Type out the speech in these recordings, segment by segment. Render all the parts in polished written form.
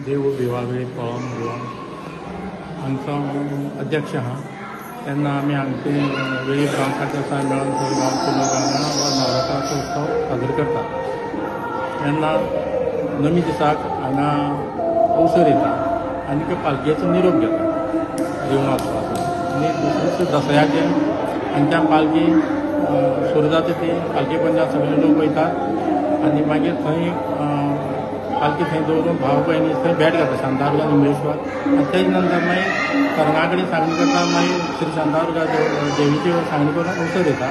देव भिवावेळे पळोवन घेवन हांगचो अध्यक्ष आहा तेन्ना आमी हांगचे वेळी गांवकाच्या आसा मेळोन सगळे गांवचे लोक हांगा हो नवरात्राचो उत्सव साजरो करता। तेन्ना नवी दिसाक हांगा अवसर येता आनी पालखेचो निरोप घेता देवळा वचपाचो आनी दुसरे दीस दसऱ्याचे हांगच्यान पालखी सुरू जाता ती पालखी पंजाब सगळे लोक वयतात आनी मागीर थंय पालखी थंय दवरून भाव भयणी थंय भेट घेता शांतादुर्गा निमलेश्वर आनी तेज नंतर मागीर तरंगा कडेन सांगणी करता मागीर श्री शांतादुर्गा देवीची सांगणी करून अवसर येता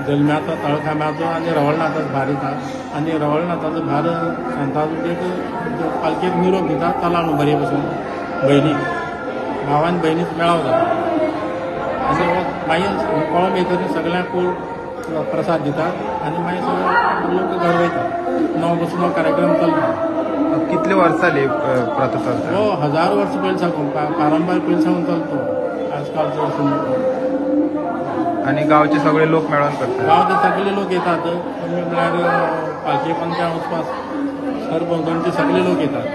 जल्म्याचो तळखाम्याचो आनी रवळनाथाचो भार येता आनी रवळनाथाचो भार शांतादुर्गेक पालखेक निरोप दिता तलाव बरे भशेन भयणीक भावान भयणीक मेळाव जाता आनी मागीर पळोवन येतकीर सगळ्यांक प्रसाद दितात आनी मागीर सगळे लोक घर वयतात णव बसून कार्यक्रम चलता। कितले वर्स जाली प्रथा चलता? हो 1000 वर्स पयलीं साकून पारंपार पयलीं साकून चलतो आजकालचो। आनी गांवचे सगळे लोक मेळोन करतात? गांवचे सगळे लोक येतात म्हळ्यार पालखी पंचाक वचपाक सरभोंवतणचे सगळे लोक येतात।